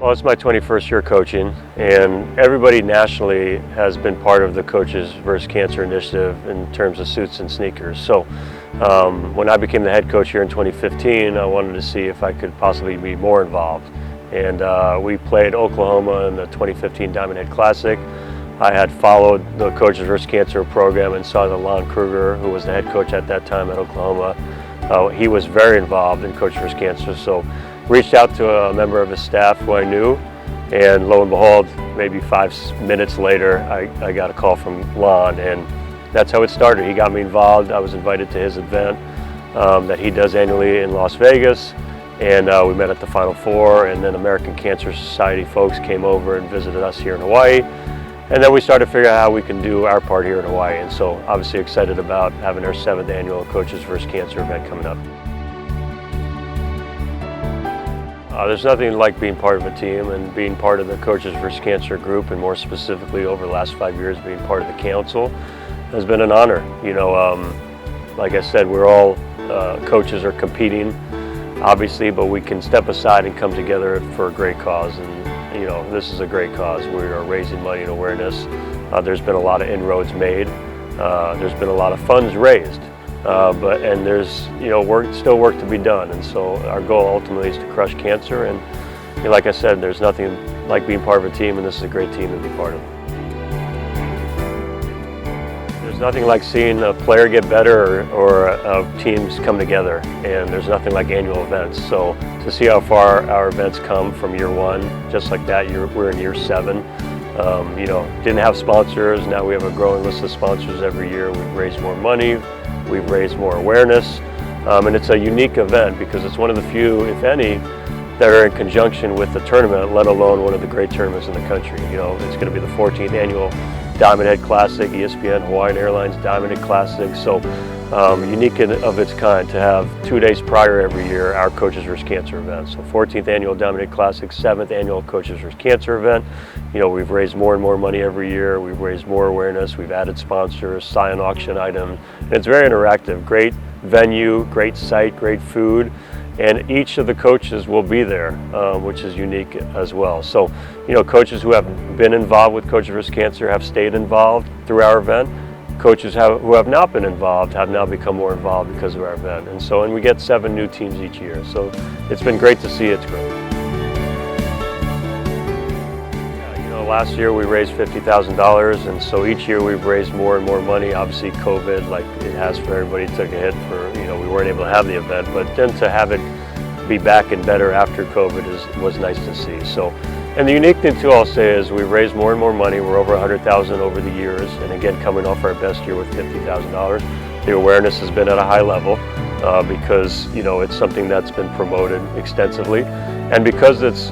Well, it's my 21st year coaching, and everybody nationally has been part of the Coaches vs. Cancer initiative in terms of suits and sneakers. So when I became the head coach here in 2015, I wanted to see if I could possibly be more involved. And we played Oklahoma in the 2015 Diamond Head Classic. I had followed the Coaches vs. Cancer program and saw that Lon Kruger, who was the head coach at that time at Oklahoma, he was very involved in Coaches vs. Cancer. So reached out to a member of his staff who I knew, and lo and behold, maybe 5 minutes later, I got a call from Lon, and that's how it started. He got me involved. I was invited to his event that he does annually in Las Vegas, and we met at the Final Four, and then American Cancer Society folks came over and visited us here in Hawaii, and then we started figuring out how we can do our part here in Hawaii, and so obviously excited about having our 7th annual Coaches vs. Cancer event coming up. There's nothing like being part of a team, and being part of the Coaches vs. Cancer group, and more specifically over the last 5 years being part of the council, has been an honor. You know, like I said, we're all coaches are competing, obviously, but we can step aside and come together for a great cause. And you know, this is a great cause. We are raising money and awareness. There's been a lot of inroads made. There's been a lot of funds raised. And there's still work to be done, and so our goal ultimately is to crush cancer. And like I said, there's nothing like being part of a team, and this is a great team to be part of. There's nothing like seeing a player get better or teams come together, and there's nothing like annual events. So to see how far our events come from year 1, just like that, we're in year 7. Didn't have sponsors. Now we have a growing list of sponsors every year. We've raised more money. We've raised more awareness, and it's a unique event because it's one of the few, if any, that are in conjunction with the tournament, let alone one of the great tournaments in the country. You know, it's going to be the 14th annual Diamond Head Classic, ESPN Hawaiian Airlines Diamond Head Classic. So unique of its kind to have 2 days prior every year our Coaches vs. Cancer event. So 14th annual Diamond Head Classic, 7th annual Coaches vs. Cancer event. You know, we've raised more and more money every year. We've raised more awareness. We've added sponsors, silent auction items. And it's very interactive. Great venue, great site, great food. And each of the coaches will be there, which is unique as well. So, you know, coaches who have been involved with Coaches vs. Cancer have stayed involved through our event. Coaches who have not been involved have now become more involved because of our event. And we get 7 new teams each year. So it's been great to see its growth. Last year we raised $50,000, and so each year we've raised more and more money. Obviously COVID, like it has for everybody, took a hit for, we weren't able to have the event, but then to have it be back and better after COVID was nice to see. So, and the unique thing too, I'll say, is we've raised more and more money. We're over $100,000 over the years, and again, coming off our best year with $50,000. The awareness has been at a high level because, it's something that's been promoted extensively. And because it's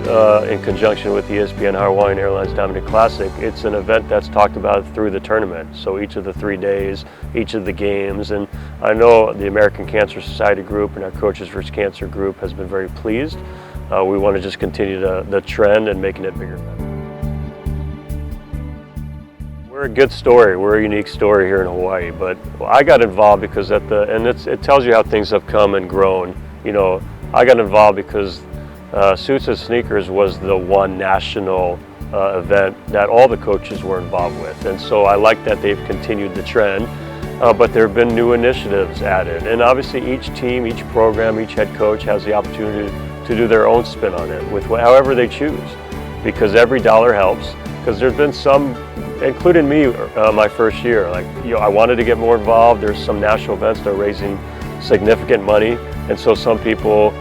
in conjunction with the ESPN Hawaiian Airlines Diamond Head Classic, it's an event that's talked about through the tournament. So each of the 3 days, each of the games, and I know the American Cancer Society group and our Coaches vs. Cancer group has been very pleased. We want to just continue the trend and making it bigger. We're a good story. We're a unique story here in Hawaii, but I got involved because it tells you how things have come and grown. I got involved because Suits and Sneakers was the one national event that all the coaches were involved with, and so I like that they've continued the trend, but there have been new initiatives added, and obviously each team, each program, each head coach has the opportunity to do their own spin on it with however they choose, because every dollar helps. Because there's been some, including me, my first year, I wanted to get more involved. There's some national events that are raising significant money, and so some people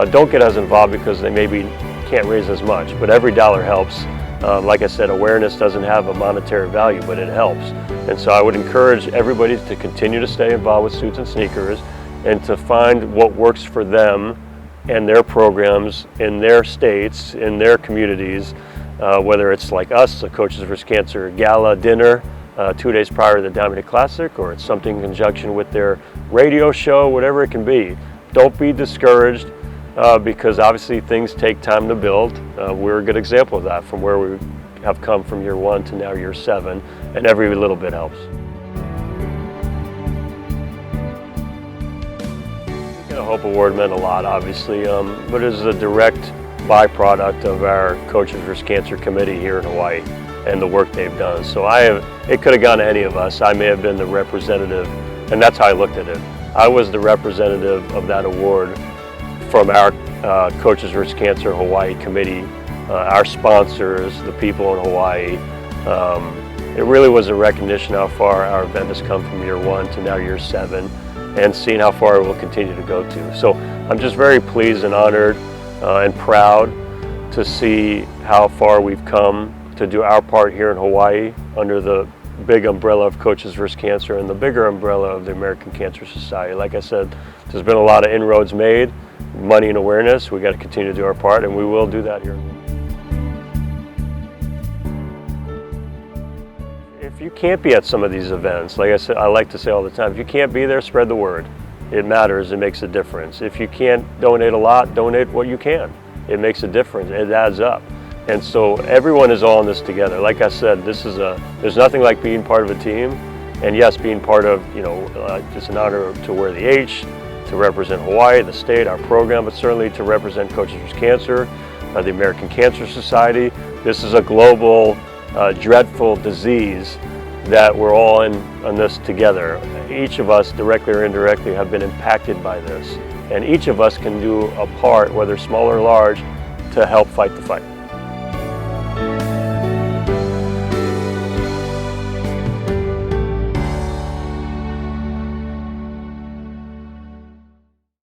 don't get as involved because they maybe can't raise as much, but every dollar helps. Like I said, awareness doesn't have a monetary value, but it helps. And so I would encourage everybody to continue to stay involved with Suits and Sneakers and to find what works for them and their programs in their states, in their communities, whether it's like us, the Coaches vs. Cancer Gala dinner 2 days prior to the Diamond Head Classic, or it's something in conjunction with their radio show, whatever it can be. Don't be discouraged. Because obviously things take time to build. We're a good example of that, from where we have come from year 1 to now year 7, and every little bit helps. The Hope Award meant a lot, obviously, but it was a direct byproduct of our Coaches vs. Cancer Committee here in Hawaii and the work they've done. So it could have gone to any of us. I may have been the representative, and that's how I looked at it. I was the representative of that award from our Coaches vs. Cancer Hawaii Committee, our sponsors, the people in Hawaii. It really was a recognition how far our event has come from year 1 to now year 7, and seeing how far it will continue to go to. So I'm just very pleased and honored and proud to see how far we've come to do our part here in Hawaii under the big umbrella of Coaches vs. Cancer and the bigger umbrella of the American Cancer Society. Like I said, there's been a lot of inroads made, money and awareness. We got to continue to do our part, and we will do that here. If you can't be at some of these events, like I said, I like to say all the time, if you can't be there, spread the word. It matters, it makes a difference. If you can't donate a lot, donate what you can. It makes a difference, it adds up. And so everyone is all in this together. Like I said, there's nothing like being part of a team. And yes, being part of, it's an honor to wear the H, to represent Hawaii, the state, our program, but certainly to represent Coaches vs. Cancer, the American Cancer Society. This is a global, dreadful disease that we're all in on this together. Each of us, directly or indirectly, have been impacted by this. And each of us can do a part, whether small or large, to help fight the fight.